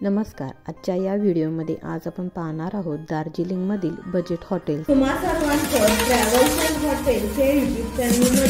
नमस्कार, आजच्या या व्हिडिओमध्ये आज आपण पाहणार आहोत दार्जिलिंगमधील बजेट हॉटेल. तुम्हा सर्वांचं ट्रॅव्हल्स अँड हॉटेलचे यूट्यूब चॅनलमध्ये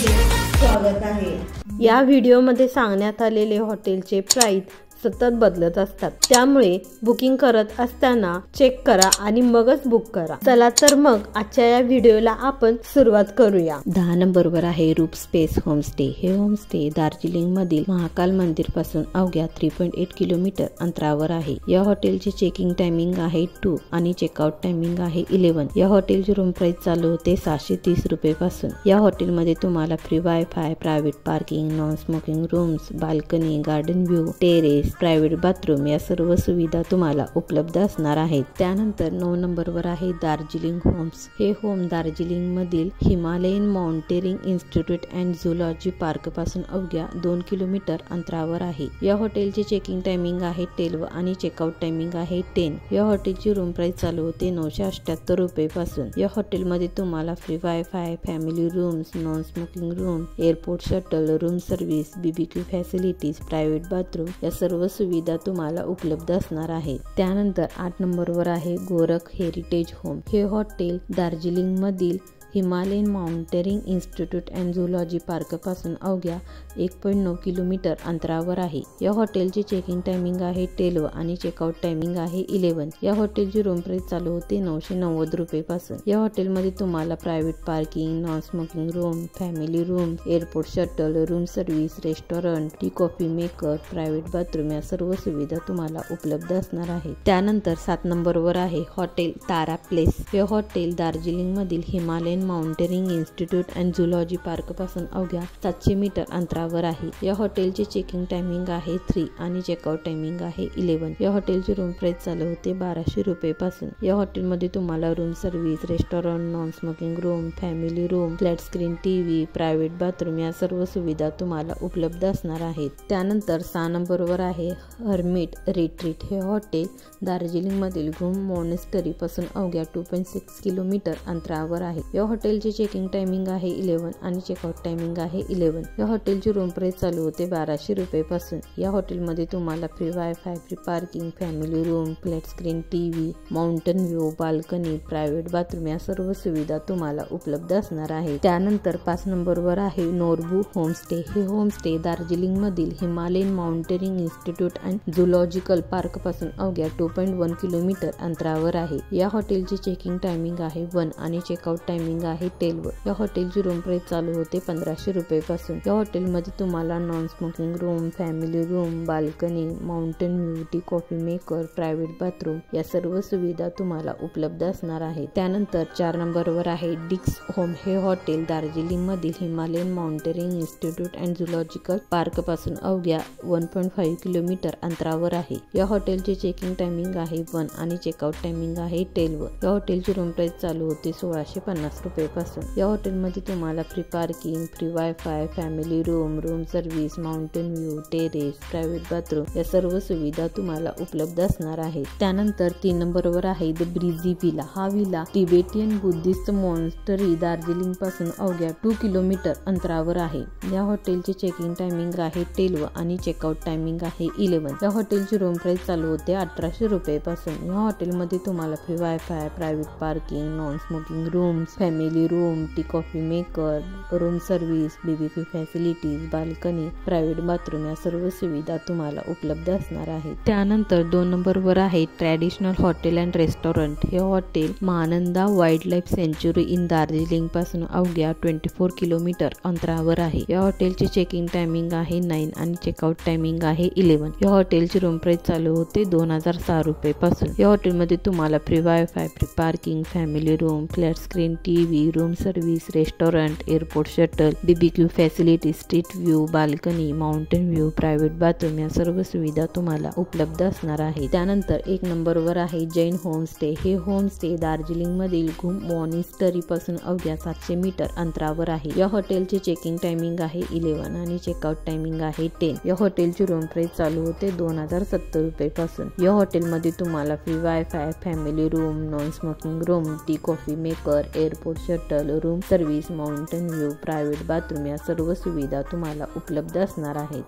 स्वागत आहे. या व्हिडिओमध्ये सांगण्यात आलेले हॉटेलचे प्राइस सतत बदलत असतात, त्यामुळे बुकिंग करत असताना चेक करा आणि मगच बुक करा. चला तर मग आजच्या या व्हिडिओला आपण सुरुवात करूया. 10 नंबरवर आहे रूप स्पेस होमस्टे. हे होमस्टे दार्जिलिंग मधील महाकाल मंदिर पासून अवघ्या 3.8 किलोमीटर अंतरावर आहे. या हॉटेलचे चेकिंग टायमिंग आहे 2 आणि चेकआउट टायमिंग आहे 11. या हॉटेलची रूम प्राइस चालू होते 730 रुपये पासून. या हॉटेलमध्ये तुम्हाला free wifi, private parking, non smoking rooms, balcony, garden view, terrace, private bathroom या सर्व सुविधा तुम्हाला उपलब्ध असणार आहेत. त्यानंतर 9 नंबरवर आहे दार्जिलिंग होम्स. हे होम दार्जिलिंग मधील Himalayan mountaineering institute and zoology park पासून अवघ्या 2 किलोमीटर अंतरावर आहे. या हॉटेलचे चेकिंग टायमिंग आहे 12 आणि चेकआउट टायमिंग आहे 10. या हॉटेलची रूम प्राइस चालू होते 978 रुपये पासून. या हॉटेलमध्ये तुम्हाला free wifi, family rooms, non smoking room, airport shuttle, room service, BBQ facilities, private bathroom या सर्व सुविधा तुम्हाला उपलब्ध असणार आहेत. त्यानंतर 8 नंबरवर आहे गोरख हेरिटेज होम. हे हॉटेल दार्जिलिंग मधील Himalayan mountaineering institute and zoology park पासून अवघ्या 1.9 किलोमीटर अंतरावर आहे. या हॉटेलचे चेकिंग टायमिंग आहे 12 आणि चेकआउट टायमिंग आहे 11. या हॉटेलची रूम प्राइस चालू होते 990 रुपये पासून. या हॉटेलमध्ये तुम्हाला private parking, non smoking room, family room, airport shuttle, room service, restaurant, tea coffee maker, private bathroom या सर्व सुविधा तुम्हाला उपलब्ध असणार आहेत. त्यानंतर 7 नंबरवर आहे हॉटेल तारा प्लेस. हे हॉटेल दार्जिलिंग मधील Himalayan mountaineering institute and zoology park पासून अवघ्या 700 मीटर अंतरावर आहे. या हॉटेलचे चेकिंग टायमिंग आहे 3 आणि चेकआउट टायमिंग आहे 11. या हॉटेलची रूम प्राइस चालू होते 1200 रुपये पासून. या हॉटेलमध्ये तुम्हाला room service, restaurant, non smoking room, family room, flat screen TV, private bathroom या सर्व सुविधा तुम्हाला उपलब्ध असणार आहेत. त्यानंतर 6 नंबरवर आहे हर्मिट रिट्रीट. हे हॉटेल दार्जिलिंग मधील घुम मॉनेस्टरी पासून अवघ्या 2.6 किलोमीटर अंतरावर आहे. या हॉटेलचे चेकिंग टायमिंग आहे 11 आणि चेकआउट टायमिंग आहे 11. या हॉटेलची रूम प्राइस चालू होते 1200 रुपये पासून. या हॉटेलमध्ये तुम्हाला free wifi, free parking, family room, flat screen TV, mountain view, balcony, private bathroom या सर्व सुविधा तुम्हाला उपलब्ध असणार आहे. त्यानंतर 5 नंबरवर आहे नोरबू होमस्टे. हे होमस्टे दार्जिलिंग मधील Himalayan mountaineering institute and zoological park पासून अवघ्या 2.1 किलोमीटर अंतरावर आहे. या हॉटेलची चेकिंग टायमिंग आहे 1 आणि चेकआउट टायमिंग आहे 12. या हॉटेलची रूम प्राइस चालू होते 1500 रुपये पासून. या हॉटेलमध्ये तुम्हाला non smoking room, family room, balcony, mountain view, tea coffee maker, private bathroom या सर्व सुविधा तुम्हाला उपलब्ध असणार आहेत. त्यानंतर 4 नंबरवर आहे डिक्स होम. हे हॉटेल दार्जिलिंग मधील Himalayan mountaineering institute and zoological park पासून अवघ्या 1.5 किलोमीटर अंतरावर आहे. या हॉटेलचे चेकिंग टायमिंग आहे 1 आणि चेकआउट टायमिंग आहे 12. या हॉटेलची रूम प्राइस चालू होते 1650 रुपये पासून. या हॉटेलमध्ये तुम्हाला free parking, free wifi, family room, room service, mountain view, terrace, private bathroom या सर्व सुविधा तुम्हाला उपलब्ध असणार आहेत. त्यानंतर 3 नंबरवर आहे द ब्रिझी विला. हा villa Tibetan Buddhist monastery Darjeeling पासून अवघ्या 2 किलोमीटर अंतरावर आहे. या हॉटेलचे चेकिंग टायमिंग आहे 12 आणि चेकआउट टायमिंग आहे 11. या हॉटेलची रूम प्राइस चालू होते 1800 रुपये पासून. या हॉटेलमध्ये तुम्हाला free wifi, private parking, non smoking rooms, family room, tea coffee maker, room service, BBQ facilities, balcony, private bathroom या सर्व सुविधा तुम्हाला उपलब्ध असणार आहेत. त्यानंतर 2 नंबरवर आहे ट्रॅडिशनल हॉटेल अँड रेस्टॉरंट. हे hotel Mahananda wild life sanctuary in Darjeeling पासून अवघ्या 24 किलोमीटर अंतरावर आहे. या हॉटेलचे चेकिंग टायमिंग आहे 9 आणि चेकआउट टायमिंग आहे 11. या हॉटेलची रूम प्राइस चालू होते 2006 रुपये पासून. या हॉटेलमध्ये तुम्हाला free wifi, free parking, family room, flat screen TV, room service, restaurant, airport shuttle, BBQ facility, street view, balcony, mountain view, private bathroom या सर्व सुविधा तुम्हाला उपलब्ध असणार आहे. त्यानंतर 1 नंबरवर आहे जैन होमस्टे. हे होमस्टे दार्जिलिंग मधील घुम मॉनेस्टरी पासून अवघ्या 700 मीटर अंतरावर आहे. या हॉटेलचे चेकिंग टायमिंग आहे 11 आणि चेकआउट टायमिंग आहे 10. या हॉटेलची रूम प्राइस चालू होते 2070 रुपये पासून. या हॉटेलमध्ये तुम्हाला free wifi, family room, non smoking room, tea coffee maker, airport shuttle, room service, mountain view, private bathroom या सर्व सुविधा तुम्हाला उपलब्ध असणार आहेत.